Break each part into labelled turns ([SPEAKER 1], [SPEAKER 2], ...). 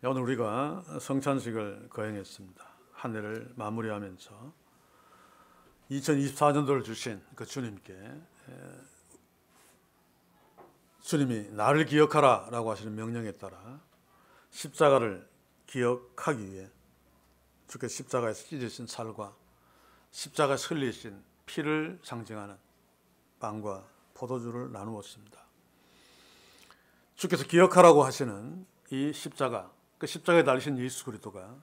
[SPEAKER 1] 오늘 우리가 성찬식을 거행했습니다. 한 해를 마무리하면서 2024년도를 주신 그 주님께 주님이 나를 기억하라 라고 하시는 명령에 따라 십자가를 기억하기 위해 주께서 십자가에서 찢으신 살과 십자가에서 흘리신 피를 상징하는 빵과 포도주를 나누었습니다. 주께서 기억하라고 하시는 이 십자가, 그 십자가에 달리신 예수 그리스도가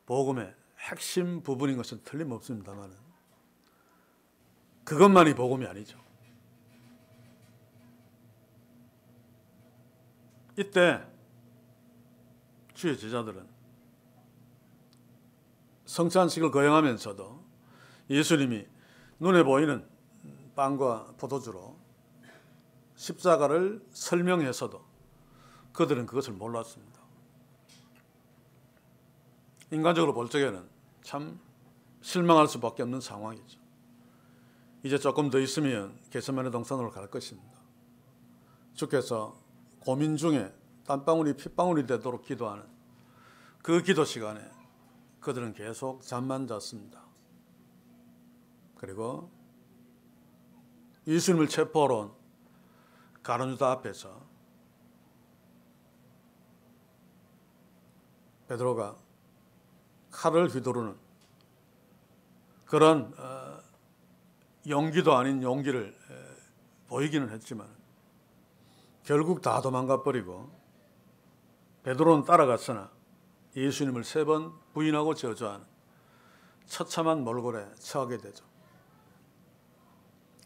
[SPEAKER 1] 복음의 핵심 부분인 것은 틀림없습니다만 그것만이 복음이 아니죠. 이때 주의 제자들은 성찬식을 거행하면서도 예수님이 눈에 보이는 빵과 포도주로 십자가를 설명해서도 그들은 그것을 몰랐습니다. 인간적으로 볼 적에는 참 실망할 수밖에 없는 상황이죠. 이제 조금 더 있으면 겟세마네 동산으로 갈 것입니다. 주께서 고민 중에 땀방울이 핏방울이 되도록 기도하는 그 기도 시간에 그들은 계속 잠만 잤습니다. 그리고 예수님을 체포하러 온 가룟유다 앞에서 베드로가 칼을 휘두르는 그런 용기도 아닌 용기를 보이기는 했지만 결국 다 도망가 버리고 베드로는 따라갔으나 예수님을 3번 부인하고 저주하는 처참한 몰골에 처하게 되죠.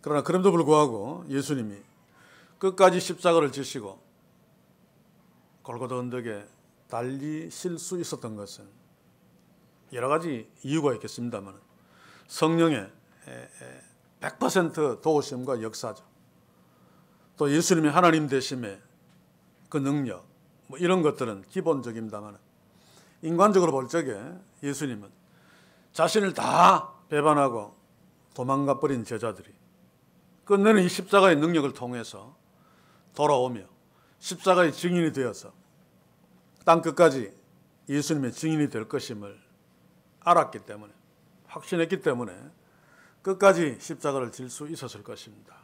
[SPEAKER 1] 그러나 그럼에도 불구하고 예수님이 끝까지 십자가를 지시고 골고다 언덕에 달리실 수 있었던 것은 여러 가지 이유가 있겠습니다만 성령의 100% 도우심과 역사죠. 또 예수님의 하나님 되심의 그 능력 이런 것들은 기본적입니다만 인간적으로 볼 적에 예수님은 자신을 다 배반하고 도망가 버린 제자들이 끝내는 이 십자가의 능력을 통해서 돌아오며 십자가의 증인이 되어서 땅끝까지 예수님의 증인이 될 것임을 알았기 때문에 확신했기 때문에 끝까지 십자가를 질 수 있었을 것입니다.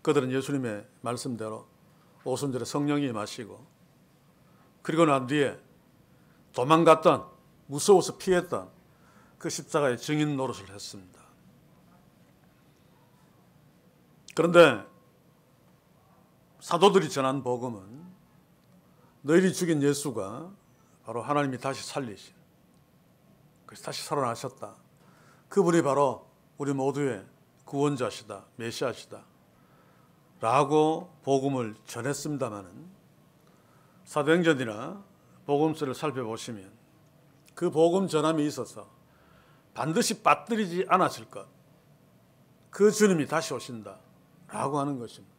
[SPEAKER 1] 그들은 예수님의 말씀대로 오순절에 성령이 임하시고 그리고 난 뒤에 도망갔던 무서워서 피했던 그 십자가의 증인 노릇을 했습니다. 그런데 사도들이 전한 복음은 너희들이 죽인 예수가 바로 하나님이 다시 살리신, 그래서 다시 살아나셨다. 그분이 바로 우리 모두의 구원자시다, 메시아시다 라고 복음을 전했습니다마는 사도행전이나 복음서를 살펴보시면 그 복음 전함에 있어서 반드시 빠뜨리지 않았을 것, 그 주님이 다시 오신다 라고 하는 것입니다.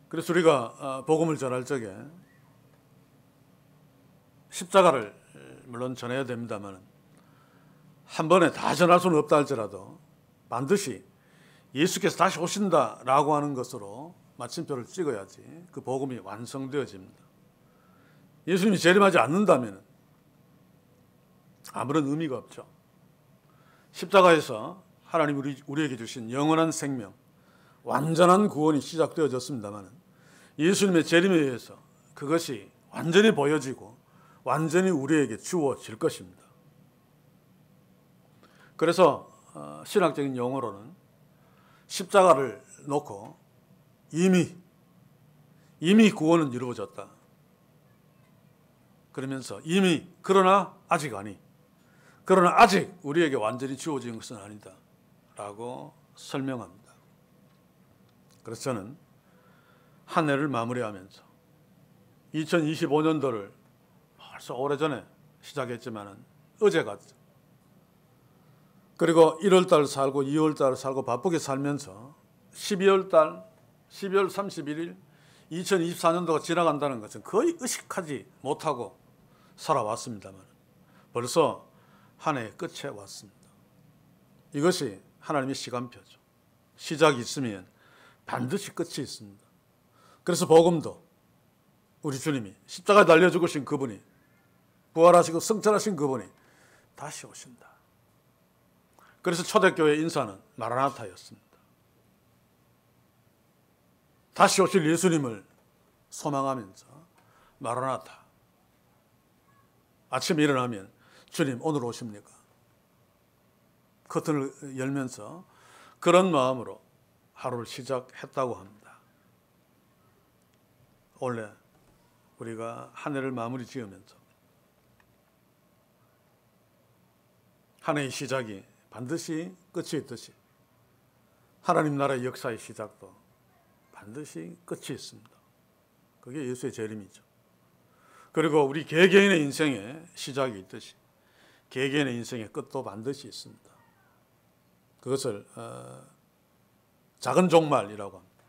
[SPEAKER 1] 그래서 우리가 복음을 전할 적에 십자가를 물론 전해야 됩니다만 한 번에 다 전할 수는 없다 할지라도 반드시 예수께서 다시 오신다라고 하는 것으로 마침표를 찍어야지 그 복음이 완성되어집니다. 예수님이 재림하지 않는다면 아무런 의미가 없죠. 십자가에서 하나님 우리에게 주신 영원한 생명, 완전한 구원이 시작되어졌습니다만 예수님의 재림에 의해서 그것이 완전히 보여지고 완전히 우리에게 주어질 것입니다. 그래서 신학적인 용어로는 십자가를 놓고 이미 구원은 이루어졌다. 그러면서 이미 그러나 아직 아니. 그러나 아직 우리에게 완전히 주어진 것은 아니다. 라고 설명합니다. 그래서 저는 한 해를 마무리하면서 2025년도를 벌써 오래전에 시작했지만 어제 같죠. 그리고 1월달 살고 2월달 살고 바쁘게 살면서 12월 31일 2024년도가 지나간다는 것은 거의 의식하지 못하고 살아왔습니다만 벌써 한 해의 끝에 왔습니다. 이것이 하나님의 시간표죠. 시작이 있으면 반드시 끝이 있습니다. 그래서 복음도 우리 주님이 십자가에 달려 죽으신 그분이, 부활하시고 승천하신 그분이 다시 오신다. 그래서 초대교회 인사는 마라나타였습니다. 다시 오실 예수님을 소망하면서 마라나타. 아침에 일어나면 주님 오늘 오십니까? 커튼을 열면서 그런 마음으로 하루를 시작했다고 합니다. 원래 우리가 한 해를 마무리 지으면서 한 해의 시작이 반드시 끝이 있듯이 하나님 나라의 역사의 시작도 반드시 끝이 있습니다. 그게 예수의 재림이죠. 그리고 우리 개개인의 인생의 시작이 있듯이 개개인의 인생의 끝도 반드시 있습니다. 그것을 작은 종말이라고 합니다.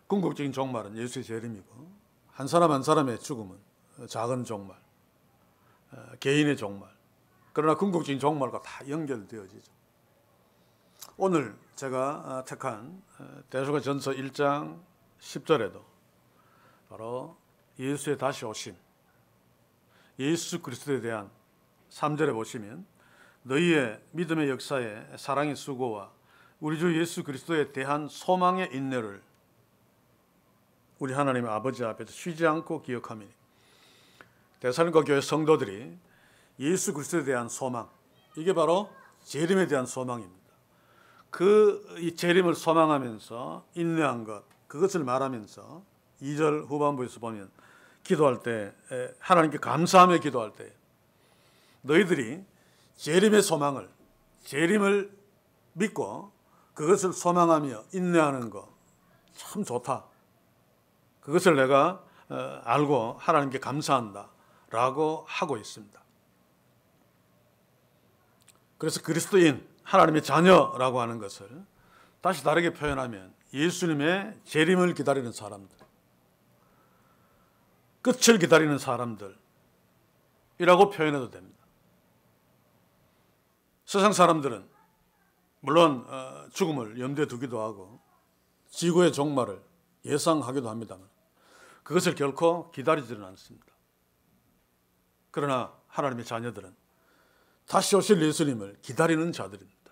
[SPEAKER 1] 궁극적인 종말은 예수의 재림이고 한 사람 한 사람의 죽음은 작은 종말, 개인의 종말. 그러나 궁극적인 종말과 다 연결되어지죠. 오늘 제가 택한 데살로니가전서 1장 10절에도 바로 예수의 다시 오심, 예수 그리스도에 대한 3절에 보시면 너희의 믿음의 역사에 사랑의 수고와 우리 주 예수 그리스도에 대한 소망의 인내를 우리 하나님 아버지 앞에서 쉬지 않고 기억하미니. 데살로니가 교회 성도들이 예수 그리스도에 대한 소망, 이게 바로 재림에 대한 소망입니다. 이 재림을 소망하면서 인내한 것, 그것을 말하면서 2절 후반부에서 보면 기도할 때, 하나님께 감사하며 기도할 때 너희들이 재림의 소망을, 재림을 믿고 그것을 소망하며 인내하는 거 참 좋다. 그것을 내가 알고 하나님께 감사한다 라고 하고 있습니다. 그래서 그리스도인, 하나님의 자녀라고 하는 것을 다시 다르게 표현하면 예수님의 재림을 기다리는 사람들, 끝을 기다리는 사람들이라고 표현해도 됩니다. 세상 사람들은 물론 죽음을 염두에 두기도 하고 지구의 종말을 예상하기도 합니다만 그것을 결코 기다리지는 않습니다. 그러나 하나님의 자녀들은 다시 오실 예수님을 기다리는 자들입니다.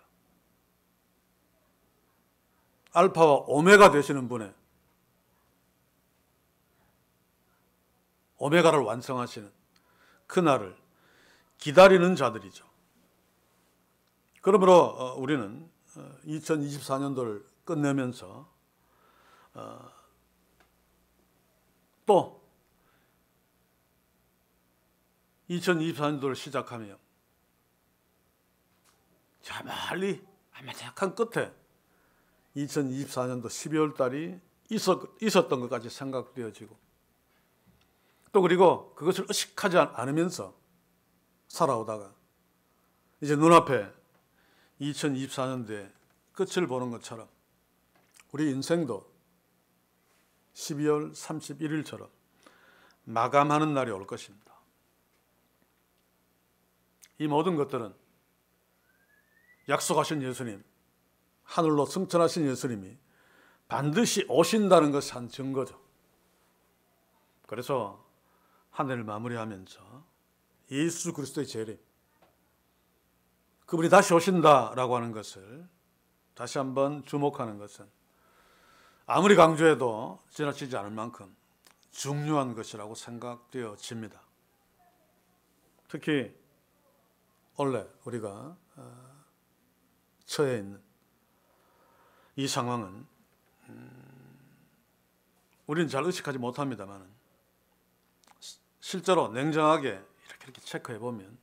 [SPEAKER 1] 알파와 오메가 되시는 분의 오메가를 완성하시는 그날을 기다리는 자들이죠. 그러므로 우리는 2024년도를 끝내면서 또 2024년도를 시작하며 저 멀리 아마tak한 끝에 2024년도 12월 달이 있었던 것까지 생각되어지고 또 그리고 그것을 의식하지 않으면서 살아오다가 이제 눈앞에 2024년도에 끝을 보는 것처럼 우리 인생도 12월 31일처럼 마감하는 날이 올 것입니다. 이 모든 것들은 약속하신 예수님, 하늘로 승천하신 예수님이 반드시 오신다는 것이 한 증거죠. 그래서 한 해를 마무리하면서 예수 그리스도의 재림, 그분이 다시 오신다라고 하는 것을 다시 한번 주목하는 것은 아무리 강조해도 지나치지 않을 만큼 중요한 것이라고 생각되어집니다. 특히 원래 우리가 처해 있는 이 상황은 우리는 잘 의식하지 못합니다만 실제로 냉정하게 이렇게 체크해 보면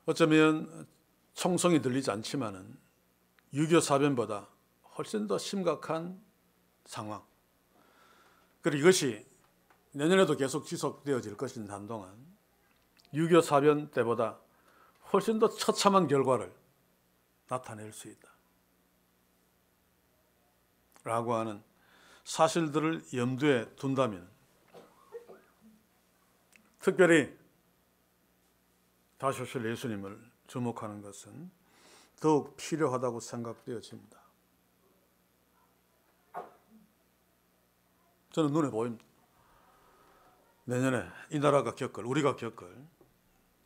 [SPEAKER 1] 어쩌면 총성이 들리지 않지만은 6.25 사변보다 훨씬 더 심각한 상황, 그리고 이것이 내년에도 계속 지속되어질 것인 한동안 6.25 사변 때보다 훨씬 더 처참한 결과를 나타낼 수 있다 라고 하는 사실들을 염두에 둔다면 특별히 다시 오실 예수님을 주목하는 것은 더욱 필요하다고 생각되어집니다. 저는 눈에 보입니다. 내년에 이 나라가 겪을, 우리가 겪을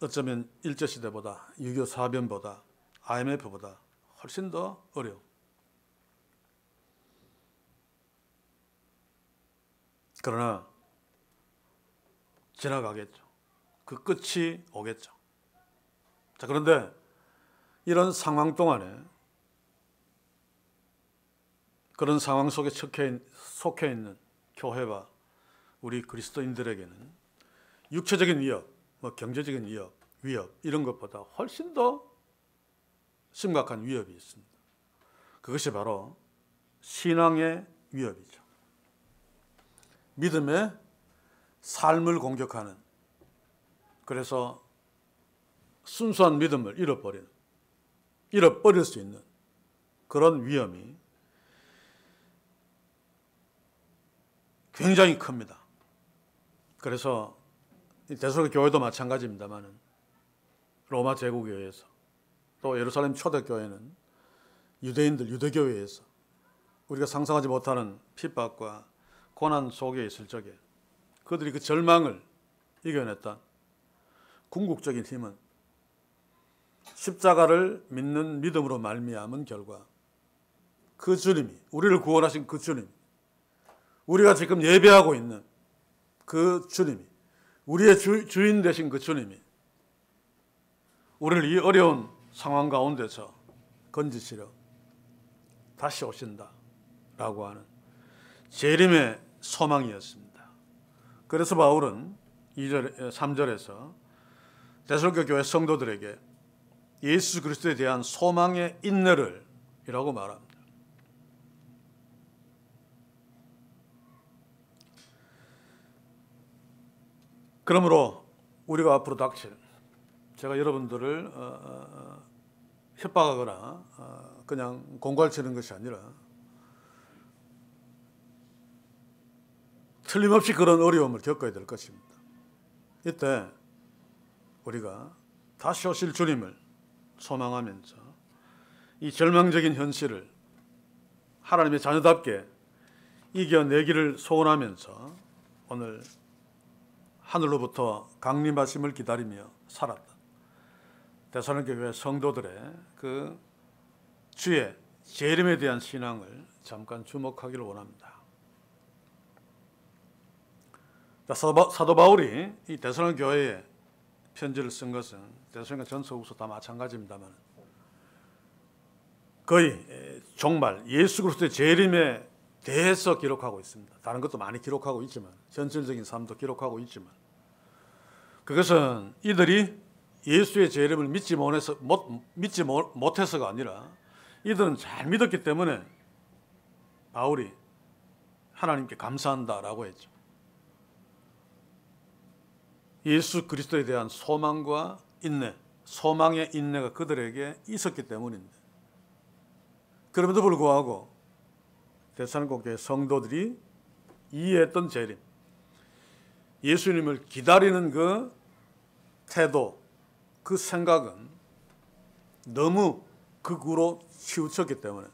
[SPEAKER 1] 어쩌면 일제시대보다 6.25 사변보다 IMF보다 훨씬 더 어려워. 그러나 지나가겠죠. 그 끝이 오겠죠. 자, 그런데 이런 상황 동안에 그런 상황 속에 속해 있는 교회와 우리 그리스도인들에게는 육체적인 위협, 경제적인 위협 이런 것보다 훨씬 더 심각한 위협이 있습니다. 그것이 바로 신앙의 위협이죠. 믿음의 삶을 공격하는, 그래서 순수한 믿음을 잃어버릴 수 있는 그런 위험이 굉장히 큽니다. 그래서 데살로니가 교회도 마찬가지입니다만 로마 제국교회에서 또 예루살렘 초대교회는 유대인들 유대교회에서 우리가 상상하지 못하는 핍박과 고난 속에 있을 적에 그들이 그 절망을 이겨냈던 궁극적인 힘은 십자가를 믿는 믿음으로 말미암은 결과 그 주님이, 우리를 구원하신 그 주님, 우리가 지금 예배하고 있는 그 주님이, 우리의 주인 되신 그 주님이 우리를 이 어려운 상황 가운데서 건지시려 다시 오신다라고 하는 재림의 소망이었습니다. 그래서 바울은 3절에서 데살로니가 교회 성도들에게 예수 그리스도에 대한 소망의 인내를 이라고 말합니다. 그러므로 우리가 앞으로 닥칠, 제가 여러분들을 협박하거나 그냥 공갈치는 것이 아니라 틀림없이 그런 어려움을 겪어야 될 것입니다. 이때 우리가 다시 오실 주님을 소망하면서 이 절망적인 현실을 하나님의 자녀답게 이겨내기를 소원하면서 오늘 하늘로부터 강림하심을 기다리며 살았다. 데살로니가 교회 성도들의 그 주의 재림에 대한 신앙을 잠깐 주목하기를 원합니다. 사도 바울이 이 데살로니가 교회에 편지를 쓴 것은 데살로니가 전서후서 다 마찬가지입니다만 거의 종말 예수 그리스도의 재림에 대해서 기록하고 있습니다. 다른 것도 많이 기록하고 있지만 현실적인 삶도 기록하고 있지만 그것은 이들이 예수의 재림을 믿지 못해서가 아니라 이들은 잘 믿었기 때문에 바울이 하나님께 감사한다라고 했죠. 예수 그리스도에 대한 소망과 인내, 소망의 인내가 그들에게 있었기 때문인데 그럼에도 불구하고 데살로니가 교회 성도들이 이해했던 재림, 예수님을 기다리는 그 태도, 그 생각은 너무 극우로 치우쳤기 때문에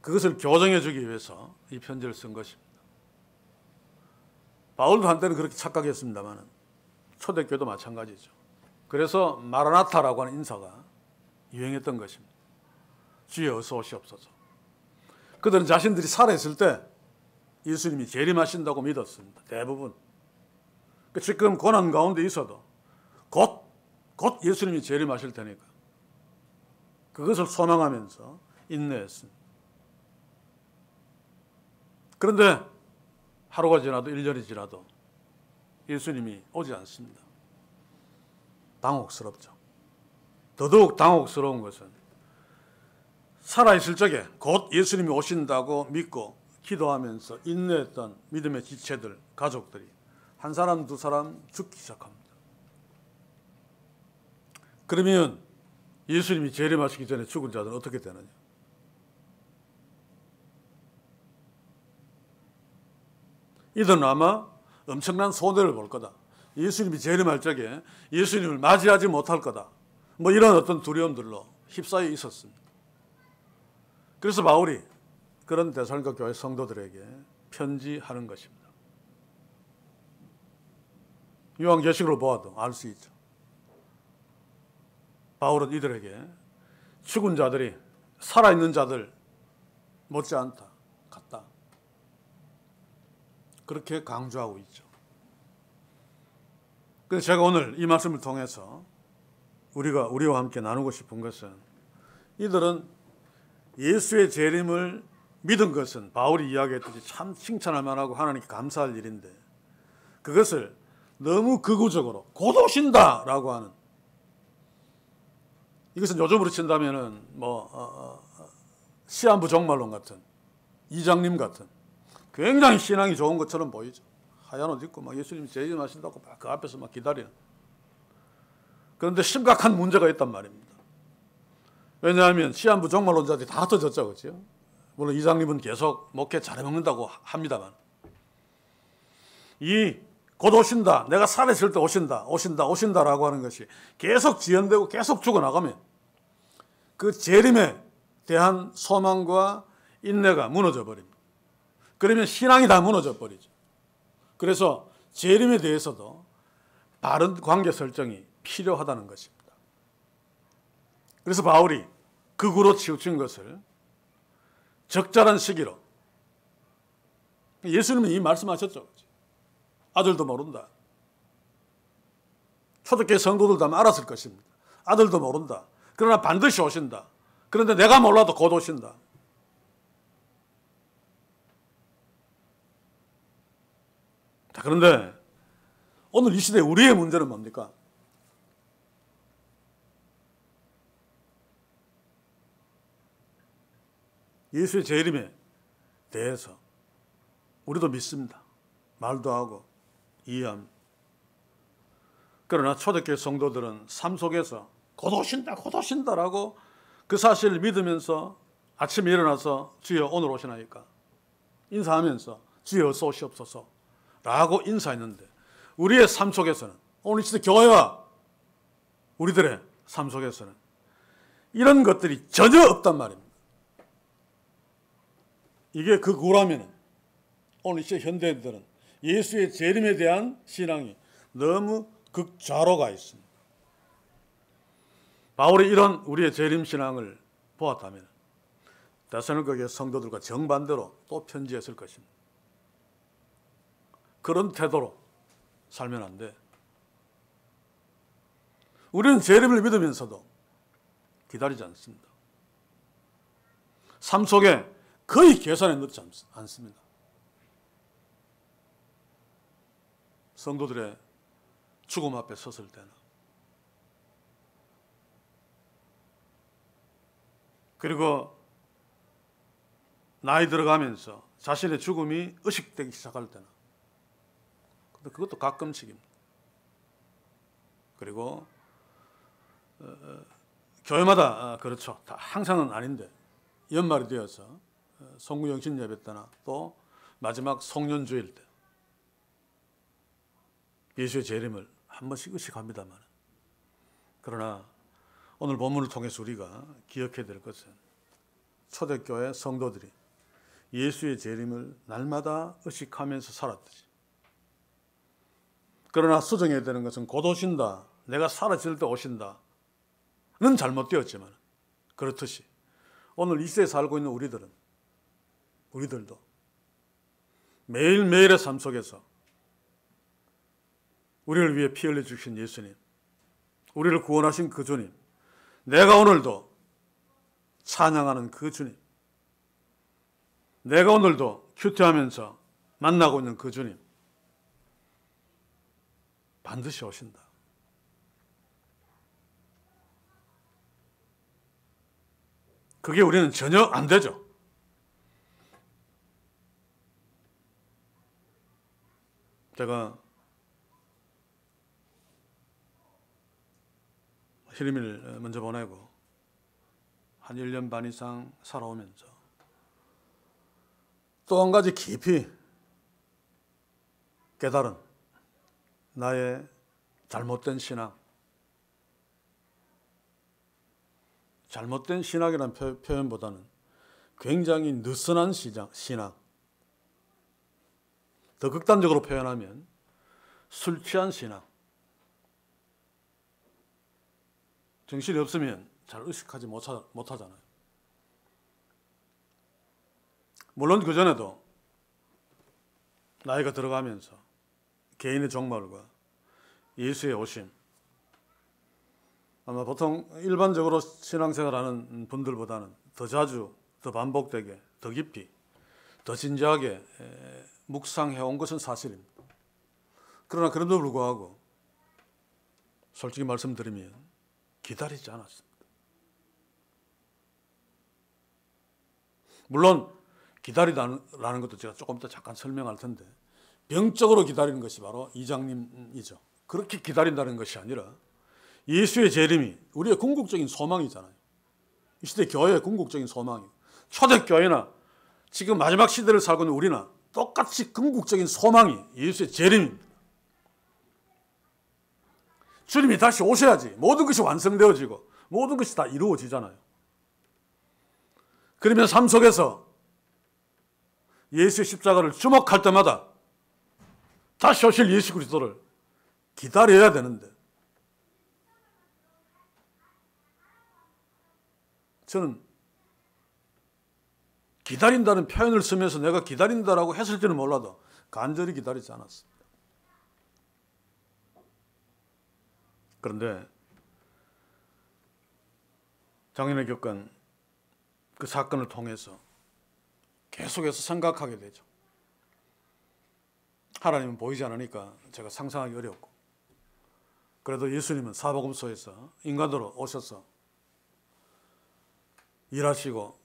[SPEAKER 1] 그것을 교정해 주기 위해서 이 편지를 쓴 것입니다. 바울도 한때는 그렇게 착각했습니다만 초대교회도 마찬가지죠. 그래서 마라나타라고 하는 인사가 유행했던 것입니다. 주여 어서 오시옵소서. 그들은 자신들이 살아있을 때 예수님이 재림하신다고 믿었습니다. 대부분. 지금 고난 가운데 있어도 곧 예수님이 재림하실 테니까 그것을 소망하면서 인내했습니다. 그런데 하루가 지나도 1년이 지나도 예수님이 오지 않습니다. 당혹스럽죠. 더더욱 당혹스러운 것은 살아있을 적에 곧 예수님이 오신다고 믿고 기도하면서 인내했던 믿음의 지체들, 가족들이 한 사람 두 사람 죽기 시작합니다. 그러면 예수님이 재림하시기 전에 죽은 자들은 어떻게 되느냐? 이들은 아마 엄청난 손해를 볼 거다. 예수님이 재림할 적에 예수님을 맞이하지 못할 거다. 이런 어떤 두려움들로 휩싸여 있었습니다. 그래서 바울이 그런 데살로니가 교회 성도들에게 편지하는 것입니다. 요한계시록을 보아도 알 수 있죠. 바울은 이들에게 죽은 자들이 살아있는 자들 못지않다, 같다, 그렇게 강조하고 있죠. 그래서 제가 오늘 이 말씀을 통해서 우리와 함께 나누고 싶은 것은, 이들은 예수의 재림을 믿은 것은 바울이 이야기했듯이 참 칭찬할 만하고 하나님께 감사할 일인데, 그것을 너무 극우적으로 곧 오신다라고 하는, 이것은 요즘으로 친다면은 시한부 종말론 같은, 이장님 같은 굉장히 신앙이 좋은 것처럼 보이죠. 하얀 옷 입고 막 예수님 재림하신다고 막 그 앞에서 막 기다리는. 그런데 심각한 문제가 있단 말입니다. 왜냐하면 시한부 종말론자들이 다 흩어졌죠, 그렇죠? 물론 이장님은 계속 목회 잘해먹는다고 합니다만, 이 곧 오신다, 내가 살아있을 때 오신다라고 하는 것이 계속 지연되고 계속 죽어나가면 그 재림에 대한 소망과 인내가 무너져 버립니다. 그러면 신앙이 다 무너져 버리죠. 그래서 재림에 대해서도 바른 관계 설정이 필요하다는 것입니다. 그래서 바울이 극우로 치우친 것을 적절한 시기로, 예수님은 이 말씀하셨죠. 아들도 모른다. 초대교회 성도들도 아마 알았을 것입니다. 아들도 모른다. 그러나 반드시 오신다. 그런데 내가 몰라도 곧 오신다. 자, 그런데 오늘 이 시대 우리의 문제는 뭡니까? 예수의 재림에 대해서 우리도 믿습니다. 말도 하고 이해합니다. 그러나 초대교회 성도들은 삶 속에서 곧 오신다라고 그 사실을 믿으면서 아침에 일어나서 주여 오늘 오시나이까 인사하면서 주여 어서 오시옵소서 라고 인사했는데, 우리의 삶 속에서는, 오늘 진짜 교회와 우리들의 삶 속에서는 이런 것들이 전혀 없단 말입니다. 이게 극우라면 오늘 시대 현대인들은 예수의 재림에 대한 신앙이 너무 극좌로가 있습니다. 바울이 이런 우리의 재림 신앙을 보았다면 데살로니가 성도들과 정반대로 또 편지했을 것입니다. 그런 태도로 살면 안 돼. 우리는 재림을 믿으면서도 기다리지 않습니다. 삶 속에 거의 계산에 넣지 않습니다. 성도들의 죽음 앞에 섰을 때나, 그리고 나이 들어가면서 자신의 죽음이 의식되기 시작할 때나, 근데 그것도 가끔씩입니다. 그리고 교회마다 그렇죠. 다 항상은 아닌데 연말이 되어서 성구영신 예배 때나 또 마지막 송년주일 때 예수의 재림을 한 번씩 의식합니다만, 그러나 오늘 본문을 통해서 우리가 기억해야 될 것은 초대교회 성도들이 예수의 재림을 날마다 의식하면서 살았듯이, 그러나 수정해야 되는 것은 곧 오신다, 내가 사라질 때 오신다는 잘못되었지만, 그렇듯이 오늘 이 시대에 살고 있는 우리들도 매일매일의 삶 속에서 우리를 위해 피 흘려 주신 예수님, 우리를 구원하신 그 주님, 내가 오늘도 찬양하는 그 주님, 내가 오늘도 큐티하면서 만나고 있는 그 주님, 반드시 오신다. 그게 우리는 전혀 안 되죠. 제가 히림을 먼저 보내고 한 1년 반 이상 살아오면서 또 한 가지 깊이 깨달은 나의 잘못된 신앙, 잘못된 신학이라는 표현보다는 굉장히 느슨한 신앙, 더 극단적으로 표현하면 술 취한 신앙. 정신이 없으면 잘 의식하지 못하잖아요. 물론 그전에도 나이가 들어가면서 개인의 종말과 예수의 오심, 아마 보통 일반적으로 신앙생활하는 분들보다는 더 자주, 더 반복되게, 더 깊이, 더 진지하게 묵상해온 것은 사실입니다. 그러나 그럼에도 불구하고 솔직히 말씀드리면 기다리지 않았습니다. 물론 기다리라는 것도 제가 조금 더 잠깐 설명할 텐데, 병적으로 기다리는 것이 바로 이장님이죠. 그렇게 기다린다는 것이 아니라 예수의 재림이 우리의 궁극적인 소망이잖아요. 이 시대 교회의 궁극적인 소망이에요. 초대교회나 지금 마지막 시대를 살고 있는 우리나 똑같이 궁극적인 소망이 예수의 재림입니다. 주님이 다시 오셔야지 모든 것이 완성되어지고 모든 것이 다 이루어지잖아요. 그러면 삶 속에서 예수의 십자가를 주목할 때마다 다시 오실 예수 그리스도를 기다려야 되는데, 저는 기다린다는 표현을 쓰면서 내가 기다린다라고 했을지는 몰라도 간절히 기다리지 않았습니다. 그런데 작년에 겪은 그 사건을 통해서 계속해서 생각하게 되죠. 하나님은 보이지 않으니까 제가 상상하기 어렵고, 그래도 예수님은 사복음서에서 인간으로 오셔서 일하시고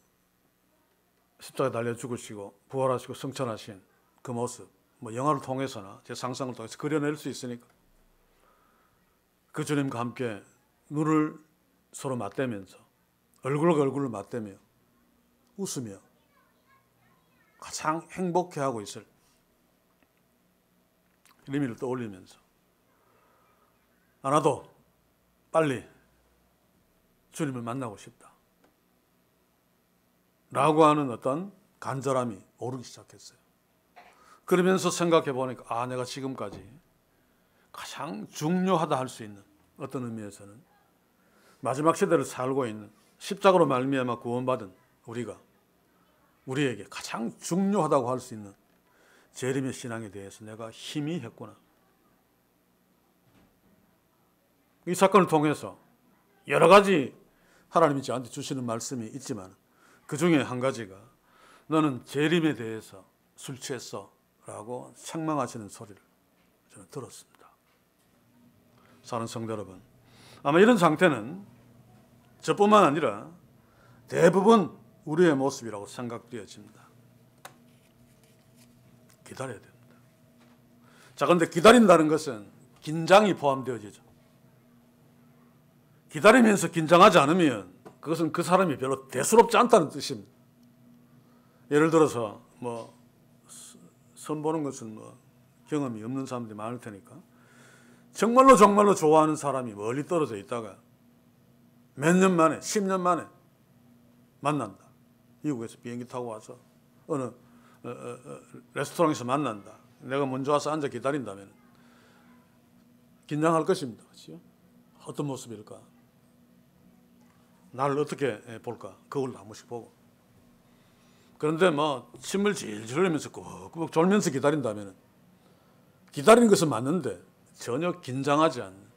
[SPEAKER 1] 십자가에 달려 죽으시고 부활하시고 승천하신 그 모습, 영화를 통해서나 제 상상을 통해서 그려낼 수 있으니까 그 주님과 함께 눈을 서로 맞대면서 얼굴과 얼굴을 맞대며 웃으며 가장 행복해하고 있을 의미를 떠올리면서, 나도 빨리 주님을 만나고 싶다 라고 하는 어떤 간절함이 오르기 시작했어요. 그러면서 생각해 보니까 내가 지금까지 가장 중요하다 할 수 있는, 어떤 의미에서는 마지막 시대를 살고 있는, 십자가로 말미암아 구원받은 우리에게 가장 중요하다고 할 수 있는 재림의 신앙에 대해서 내가 희미했구나. 이 사건을 통해서 여러 가지 하나님이 저한테 주시는 말씀이 있지만 그 중에 한 가지가, 너는 재림에 대해서 술 취했어 라고 책망하시는 소리를 저는 들었습니다. 사랑하는 성도 여러분, 아마 이런 상태는 저뿐만 아니라 대부분 우리의 모습이라고 생각되어집니다. 기다려야 됩니다. 자, 그런데 기다린다는 것은 긴장이 포함되어지죠. 기다리면서 긴장하지 않으면 그것은 그 사람이 별로 대수롭지 않다는 뜻입니다. 예를 들어서 선보는 것은 경험이 없는 사람들이 많을 테니까, 정말로 좋아하는 사람이 멀리 떨어져 있다가 몇 년 만에, 10년 만에 만난다. 미국에서 비행기 타고 와서 어느 레스토랑에서 만난다. 내가 먼저 와서 앉아 기다린다면 긴장할 것입니다. 그렇죠? 어떤 모습일까? 나를 어떻게 볼까? 거울을 한 번씩 보고. 그런데 침을 질질 흘리면서 꾹꾹 졸면서 기다린다면 기다리는 것은 맞는데 전혀 긴장하지 않는.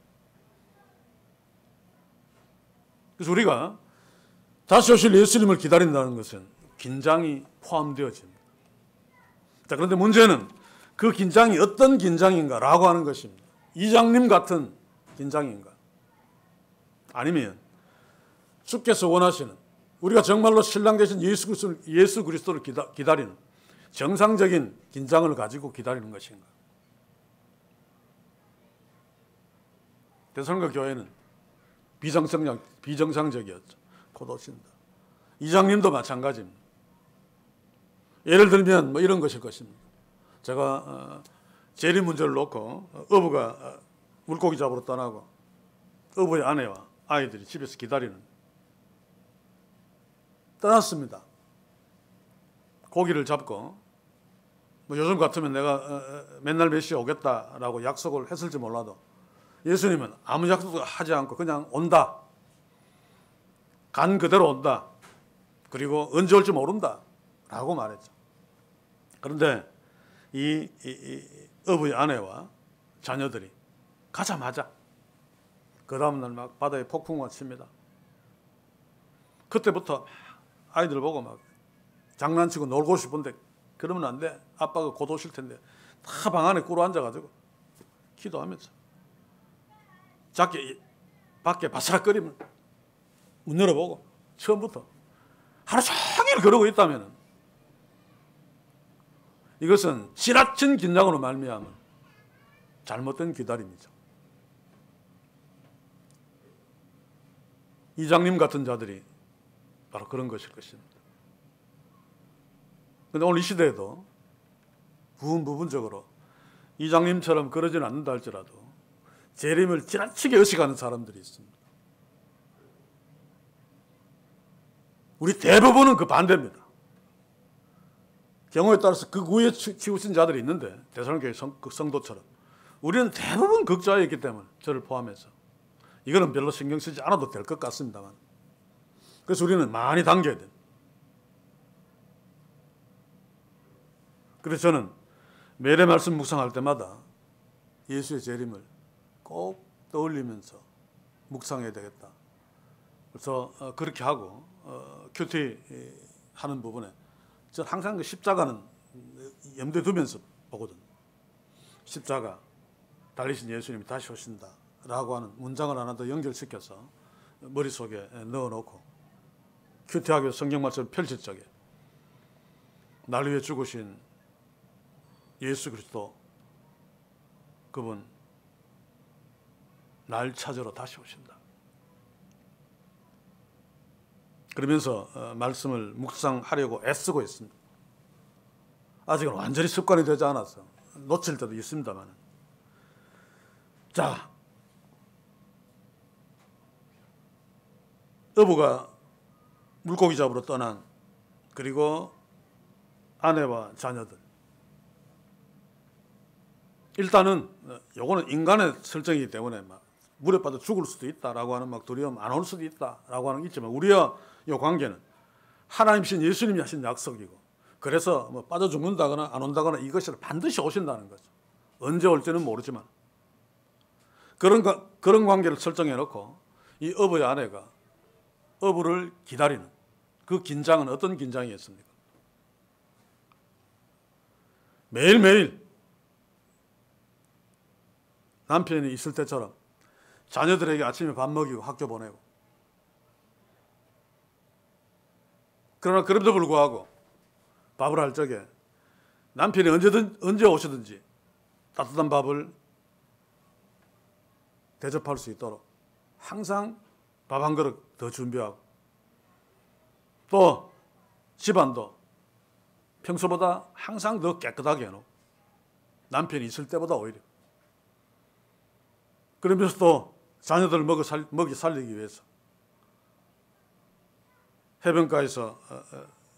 [SPEAKER 1] 그래서 우리가 다시 오실 예수님을 기다린다는 것은 긴장이 포함되어집니다. 자, 그런데 문제는 그 긴장이 어떤 긴장인가라고 하는 것입니다. 이장님 같은 긴장인가? 아니면 주께서 원하시는, 우리가 정말로 신랑 되신 예수 그리스도를 기다리는 정상적인 긴장을 가지고 기다리는 것인가? 데살로니가 교회는 비정상적이었죠. 포도신다. 이장님도 마찬가지입니다. 예를 들면 이런 것일 것입니다. 제가 재림 문제를 놓고 어부가 물고기 잡으러 떠나고 어부의 아내와 아이들이 집에서 기다리는, 떠났습니다. 고기를 잡고 뭐 요즘 같으면 내가 맨날 몇 시에 오겠다라고 약속을 했을지 몰라도 예수님은 아무 약속도 하지 않고 그냥 온다. 간 그대로 온다. 그리고 언제 올지 모른다. 라고 말했죠. 그런데 이 어부의 아내와 자녀들이 가자마자 그 다음날 막 바다에 폭풍우가 칩니다. 그때부터 아이들 보고 막 장난치고 놀고 싶은데 그러면 안 돼. 아빠가 곧 오실 텐데 다 방 안에 꿇어 앉아가지고 기도하면서 밖에 바스락거리면 문 열어보고 처음부터 하루 종일 그러고 있다면 이것은 지나친 긴장으로 말미암은 잘못된 기다림이죠. 이장님 같은 자들이 바로 그런 것일 것입니다. 그런데 오늘 이 시대에도 부분적으로 이장님처럼 그러지는 않는다 할지라도 재림을 지나치게 의식하는 사람들이 있습니다. 우리 대부분은 그 반대입니다. 경우에 따라서 극우에 치우친 자들이 있는데 데살로니가 성도처럼 우리는 대부분 극좌에 있기 때문에 저를 포함해서 이거는 별로 신경 쓰지 않아도 될 것 같습니다만 그래서 우리는 많이 당겨야 됩니다. 그래서 저는 매일의 말씀 묵상할 때마다 예수의 재림을 꼭 떠올리면서 묵상해야 되겠다. 그래서 그렇게 하고 큐티 하는 부분에 저는 항상 그 십자가는 염두에 두면서 보거든요. 십자가 달리신 예수님이 다시 오신다 라고 하는 문장을 하나 더 연결시켜서 머릿속에 넣어놓고 큐티하기 위해서 성경 말씀을 펼칠 적에 날 위해 죽으신 예수 그리스도 그분 날 찾으러 다시 오신다. 그러면서 말씀을 묵상하려고 애쓰고 있습니다. 아직은 완전히 습관이 되지 않아서 놓칠 때도 있습니다만. 자, 어부가 물고기 잡으러 떠난 그리고 아내와 자녀들. 일단은 요거는 인간의 설정이기 때문에 막 물에 빠져 죽을 수도 있다라고 하는 막 두려움 안 올 수도 있다라고 하는 게 있지만 우리와 이 관계는 하나님이신 예수님이 하신 약속이고 그래서 뭐 빠져 죽는다거나 안 온다거나 이것이 반드시 오신다는 거죠. 언제 올지는 모르지만 그런 관계를 설정해 놓고 이 어부의 아내가 어부를 기다리는 그 긴장은 어떤 긴장이었습니까? 매일매일 남편이 있을 때처럼 자녀들에게 아침에 밥 먹이고 학교 보내고 그러나 그럼에도 불구하고 밥을 할 적에 남편이 언제 오시든지 따뜻한 밥을 대접할 수 있도록 항상 밥 한 그릇 더 준비하고 또 집안도 평소보다 항상 더 깨끗하게 해놓고 남편이 있을 때보다 오히려 그러면서 또 자녀들을 먹이 살리기 위해서 해변가에서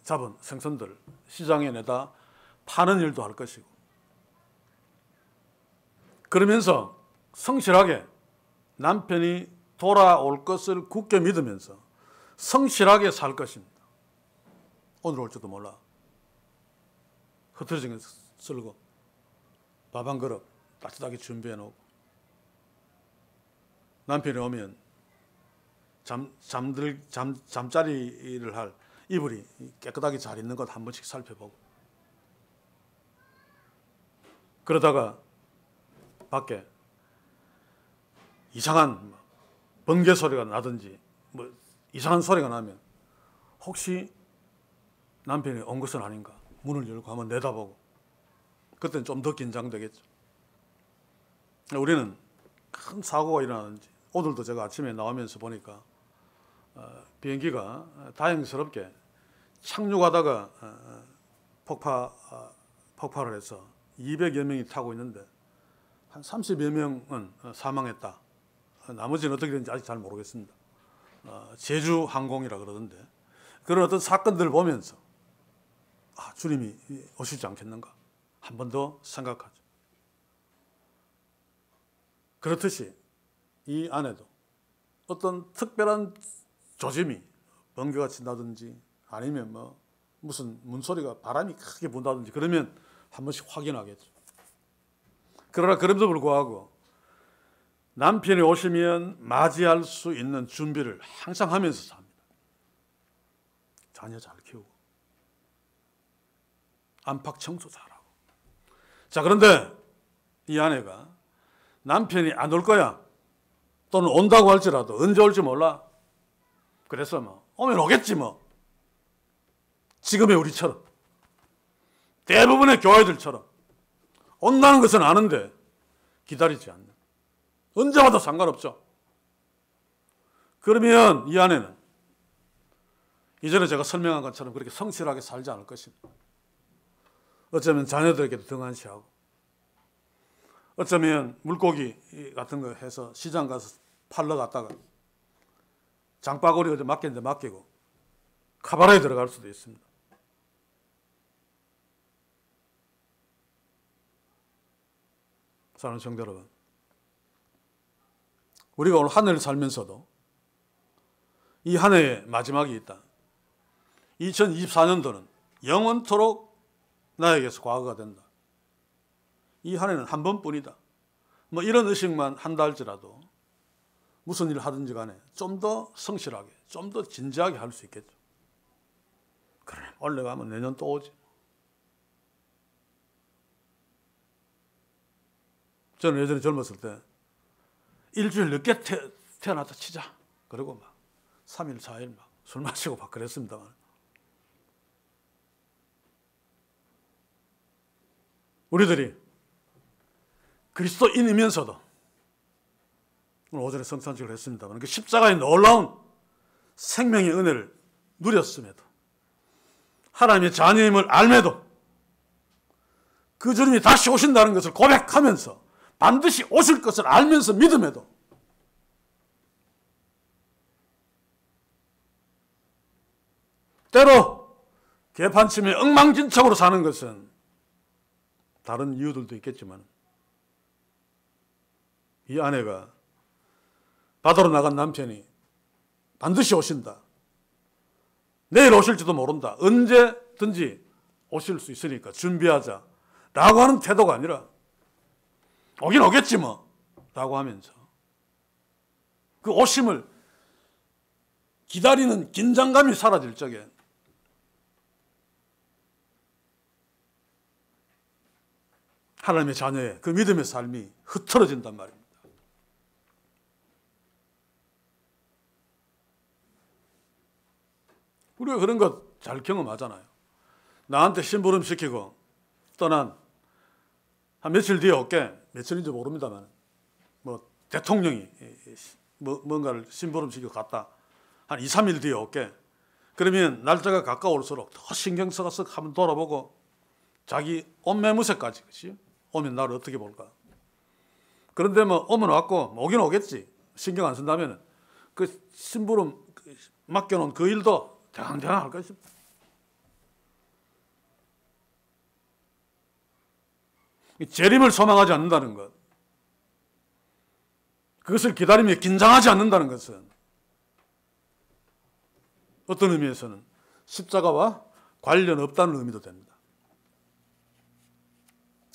[SPEAKER 1] 잡은 생선들을 시장에 내다 파는 일도 할 것이고 그러면서 성실하게 남편이 돌아올 것을 굳게 믿으면서 성실하게 살 것입니다. 오늘 올지도 몰라. 흐트러진 거 쓸고 밥 한 그릇 따뜻하게 준비해 놓고 남편이 오면 잠자리를 할 이불이 깨끗하게 잘 있는 것 한 번씩 살펴보고 그러다가 밖에 이상한 번개 소리가 나든지 뭐 이상한 소리가 나면 혹시 남편이 온 것은 아닌가 문을 열고 한번 내다보고 그때는 좀 더 긴장되겠죠. 우리는 큰 사고가 일어나는지 오늘도 제가 아침에 나오면서 보니까 비행기가 다행스럽게 착륙하다가 폭발을 해서 200여 명이 타고 있는데 한 30여 명은 사망했다. 나머지는 어떻게 되는지 아직 잘 모르겠습니다. 제주 항공이라 그러던데 그런 어떤 사건들을 보면서 주님이 오시지 않겠는가 한 번 더 생각하죠. 그렇듯이 이 안에도 어떤 특별한 조짐이 번개가 친다든지 아니면 뭐 무슨 문소리가 바람이 크게 분다든지 그러면 한 번씩 확인하겠죠. 그러나 그럼에도 불구하고 남편이 오시면 맞이할 수 있는 준비를 항상 하면서 삽니다. 자녀 잘 키우고 안팎 청소 잘하고. 자, 그런데 이 아내가 남편이 안 올 거야 또는 온다고 할지라도 언제 올지 몰라. 그래서 뭐 오면 오겠지 뭐. 지금의 우리처럼 대부분의 교회들처럼 온다는 것은 아는데 기다리지 않는. 언제 와도 상관없죠. 그러면 이 아내는 이전에 제가 설명한 것처럼 그렇게 성실하게 살지 않을 것입니다. 어쩌면 자녀들에게도 등한시하고 어쩌면 물고기 같은 거 해서 시장 가서 팔러 갔다가 장바구니 어디 맡겼는데 맡기고 카바레에 들어갈 수도 있습니다. 사랑하는 성도 여러분, 우리가 오늘 한 해를 살면서도 이 한 해의 마지막이 있다. 2024년도는 영원토록 나에게서 과거가 된다. 이 한 해는 한 번뿐이다. 뭐 이런 의식만 한다 할지라도 무슨 일을 하든지 간에 좀 더 성실하게, 좀 더 진지하게 할 수 있겠죠. 그래, 올라가면 내년 또 오지. 저는 예전에 젊었을 때 일주일 늦게 태어났다 치자. 그리고 막 3일, 4일 막 술 마시고 막 그랬습니다만. 우리들이 그리스도인이면서도 오늘 오전에 성탄식을 했습니다만 그 십자가의 놀라운 생명의 은혜를 누렸음에도 하나님의 자녀임을 알매도 그 주님이 다시 오신다는 것을 고백하면서 반드시 오실 것을 알면서 믿음에도 때로 개판침에 엉망진창으로 사는 것은 다른 이유들도 있겠지만 이 아내가 바다로 나간 남편이 반드시 오신다. 내일 오실지도 모른다. 언제든지 오실 수 있으니까 준비하자. 라고 하는 태도가 아니라 오긴 오겠지 뭐. 라고 하면서 그 오심을 기다리는 긴장감이 사라질 적에 하나님의 자녀의 그 믿음의 삶이 흐트러진단 말입니다. 우리가 그런 거 잘 경험하잖아요. 나한테 심부름 시키고 떠난 한 며칠 뒤에 올게. 며칠인지 모릅니다만 뭐 대통령이 뭔가를 심부름 시키고 갔다. 한 2, 3일 뒤에 올게. 그러면 날짜가 가까울수록 더 신경 써서 한번 돌아보고 자기 옷매무새까지 그치? 오면 나를 어떻게 볼까. 그런데 뭐 오면 왔고 오긴 오겠지. 신경 안 쓴다면 그 심부름 맡겨놓은 그 일도 대강대강 할 것입니다. 재림을 소망하지 않는다는 것, 그것을 기다리며 긴장하지 않는다는 것은 어떤 의미에서는 십자가와 관련 없다는 의미도 됩니다.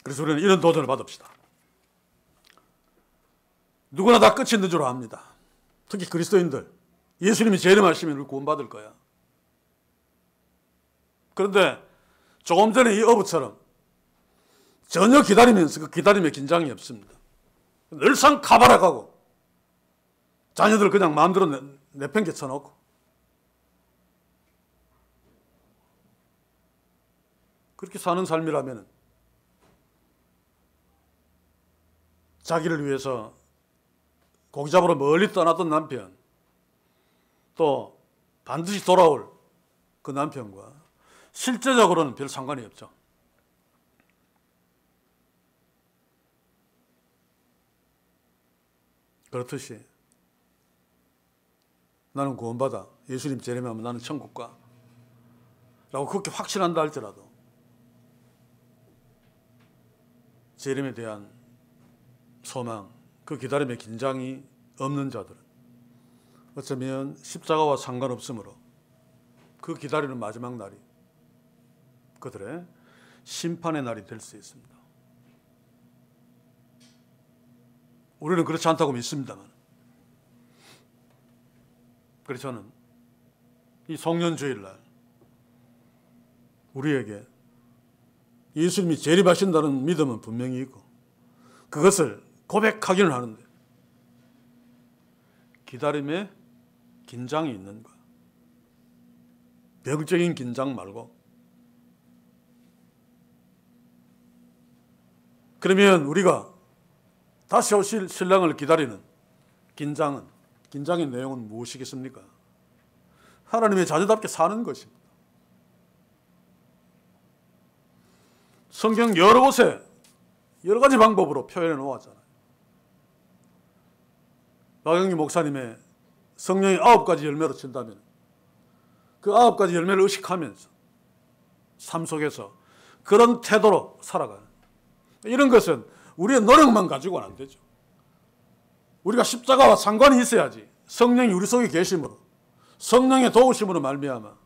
[SPEAKER 1] 그래서 우리는 이런 도전을 받읍시다. 누구나 다 끝이 있는 줄 압니다. 특히 그리스도인들, 예수님이 재림하시면 우리 구원받을 거야. 그런데 조금 전에 이 어부처럼 전혀 기다리면서 그 기다림에 긴장이 없습니다. 늘상 가발해가고 자녀들 그냥 마음대로 내팽개 쳐놓고 그렇게 사는 삶이라면 자기를 위해서 고기 잡으러 멀리 떠났던 남편, 또 반드시 돌아올 그 남편과 실제적으로는 별 상관이 없죠. 그렇듯이 나는 구원받아 예수님 재림하면 나는 천국 가 라고 그렇게 확신한다 할지라도 재림에 대한 소망, 그 기다림의 긴장이 없는 자들은 어쩌면 십자가와 상관없으므로 그 기다리는 마지막 날이 그들의 심판의 날이 될 수 있습니다. 우리는 그렇지 않다고 믿습니다만, 그래서 저는 이 송년주일날 우리에게 예수님이 재림하신다는 믿음은 분명히 있고 그것을 고백하기는 하는데 기다림에 긴장이 있는가? 병적인 긴장 말고, 그러면 우리가 다시 오실 신랑을 기다리는 긴장의 내용은 무엇이겠습니까? 하나님의 자녀답게 사는 것입니다. 성경 여러 곳에 여러 가지 방법으로 표현해 놓았잖아요. 박영기 목사님의 성령의 9가지 열매로 친다면 그 9가지 열매를 의식하면서 삶 속에서 그런 태도로 살아가는, 이런 것은 우리의 노력만 가지고는 안 되죠. 우리가 십자가와 상관이 있어야지 성령이 우리 속에 계심으로, 성령의 도우심으로 말미암아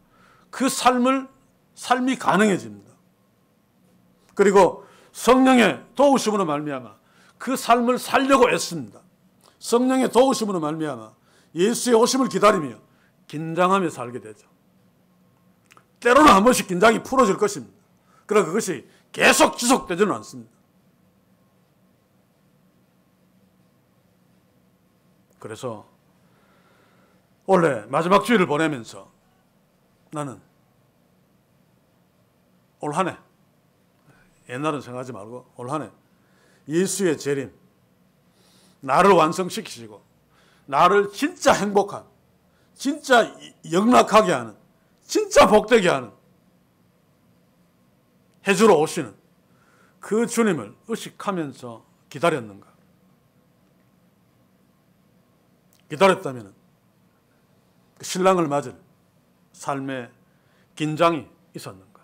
[SPEAKER 1] 그 삶이 가능해집니다. 그리고 성령의 도우심으로 말미암아 그 삶을 살려고 애씁니다. 성령의 도우심으로 말미암아 예수의 오심을 기다리며 긴장하며 살게 되죠. 때로는 한 번씩 긴장이 풀어질 것입니다. 그러나 그것이 계속 지속되지는 않습니다. 그래서 원래 마지막 주일을 보내면서 나는 올 한 해, 옛날은 생각하지 말고 올 한 해 예수의 재림, 나를 완성시키시고 나를 진짜 행복한, 진짜 영락하게 하는, 진짜 복되게 하는 해주러 오시는 그 주님을 의식하면서 기다렸는가? 기다렸다면 그 신랑을 맞을 삶의 긴장이 있었는가?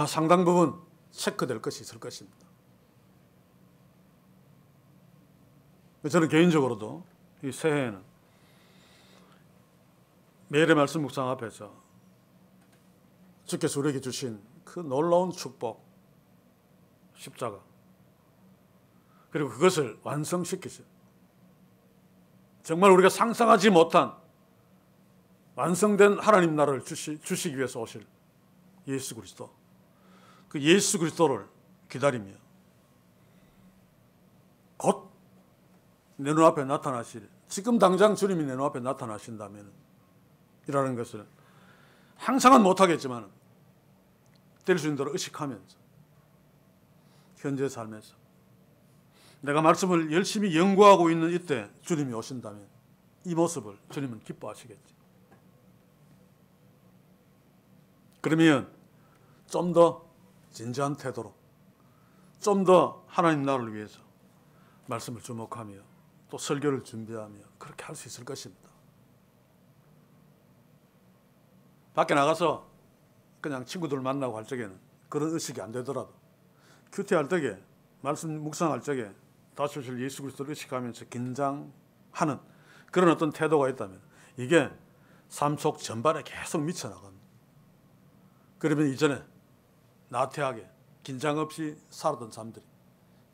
[SPEAKER 1] 상당 부분 체크될 것이 있을 것입니다. 저는 개인적으로도 이 새해에는 매일의 말씀 묵상 앞에서 주께서 우리에게 주신 그 놀라운 축복, 십자가, 그리고 그것을 완성시키신, 정말 우리가 상상하지 못한 완성된 하나님 나라를 주시기 위해서 오실 예수 그리스도, 그 예수 그리스도를 기다리며 곧 내 눈앞에 나타나실, 지금 당장 주님이 내 눈앞에 나타나신다면 이라는 것을 항상은 못하겠지만 될 수 있는 대로 의식하면서 현재 삶에서 내가 말씀을 열심히 연구하고 있는 이때 주님이 오신다면 이 모습을 주님은 기뻐하시겠지. 그러면 좀 더 진지한 태도로, 좀 더 하나님 나라를 위해서 말씀을 주목하며 또 설교를 준비하며 그렇게 할 수 있을 것입니다. 밖에 나가서 그냥 친구들 만나고 할 적에는 그런 의식이 안 되더라도 큐티할 적에, 말씀 묵상할 적에 다시 오실 예수 그리스도를 의식하면서 긴장하는 그런 어떤 태도가 있다면 이게 삶 속 전반에 계속 미쳐나갑니다. 그러면 이전에 나태하게 긴장 없이 살았던 삶들이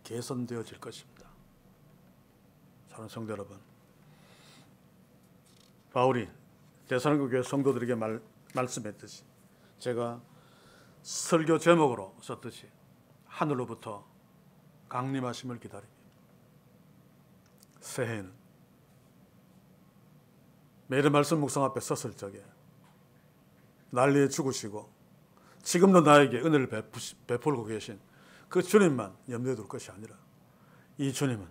[SPEAKER 1] 개선되어질 것입니다. 사랑하는 성도 여러분, 바울이 데살로니가 교회 성도들에게 말씀했듯이 제가 설교 제목으로 썼듯이 하늘로부터 강림하심을 기다립니다. 새해에는 매일의 말씀 묵상 앞에 섰을 적에 날 위해 죽으시고 지금도 나에게 은혜를 베풀고 계신 그 주님만 염두에 둘 것이 아니라 이 주님은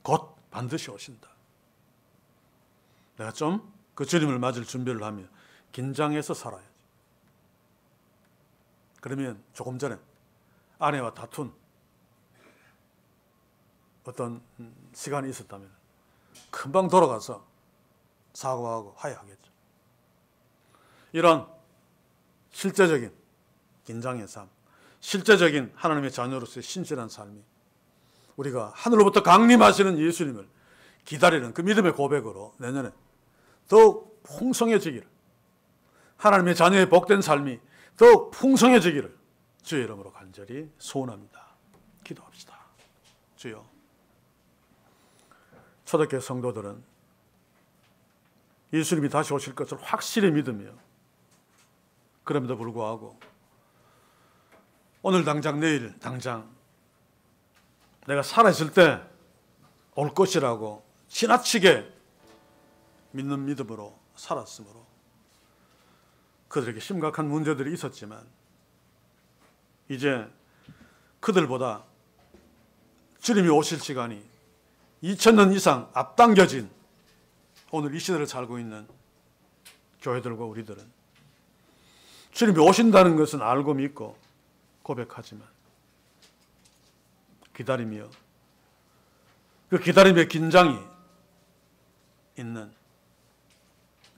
[SPEAKER 1] 곧 반드시 오신다. 내가 좀 그 주님을 맞을 준비를 하며 긴장해서 살아야지. 그러면 조금 전에 아내와 다툰 어떤 시간이 있었다면 금방 돌아가서 사과하고 화해하겠죠. 이런 실제적인 긴장의 삶, 실제적인 하나님의 자녀로서의 신실한 삶이 우리가 하늘로부터 강림하시는 예수님을 기다리는 그 믿음의 고백으로 내년에 더욱 풍성해지기를, 하나님의 자녀의 복된 삶이 더욱 풍성해지기를 주의 이름으로 간절히 소원합니다. 기도합시다. 주여, 초대교회 성도들은 예수님이 다시 오실 것을 확실히 믿으며, 그럼에도 불구하고 오늘 당장, 내일 당장 내가 살아있을 때 올 것이라고 지나치게 믿는 믿음으로 살았으므로 그들에게 심각한 문제들이 있었지만, 이제 그들보다 주님이 오실 시간이 2000년 이상 앞당겨진 오늘 이 시대를 살고 있는 교회들과 우리들은 주님이 오신다는 것은 알고 믿고 고백하지만 기다리며 그 기다림의 긴장이 있는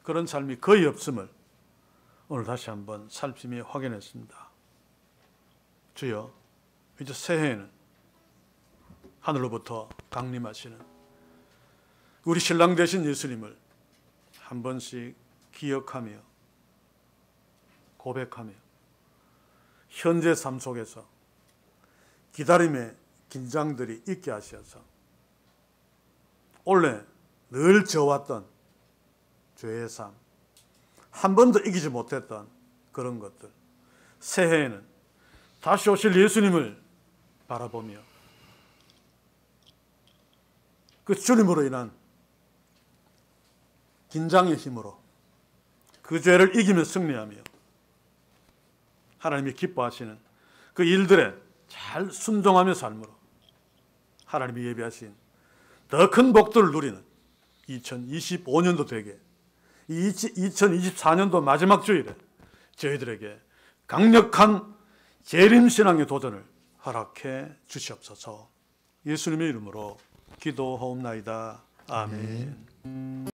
[SPEAKER 1] 그런 삶이 거의 없음을 오늘 다시 한번 살피며 확인했습니다. 주여, 이제 새해에는 하늘로부터 강림하시는 우리 신랑 되신 예수님을 한 번씩 기억하며 고백하며 현재 삶 속에서 기다림의 긴장들이 있게 하셔서 원래 늘 져왔던 죄의 삶, 한 번도 이기지 못했던 그런 것들, 새해에는 다시 오실 예수님을 바라보며 그 주님으로 인한 긴장의 힘으로 그 죄를 이기며 승리하며 하나님이 기뻐하시는 그 일들에 잘 순종하며 삶으로 하나님이 예비하신 더 큰 복들을 누리는 2025년도 되게, 이 2024년도 마지막 주일에 저희들에게 강력한 재림신앙의 도전을 허락해 주시옵소서. 예수님의 이름으로 기도하옵나이다. 아멘.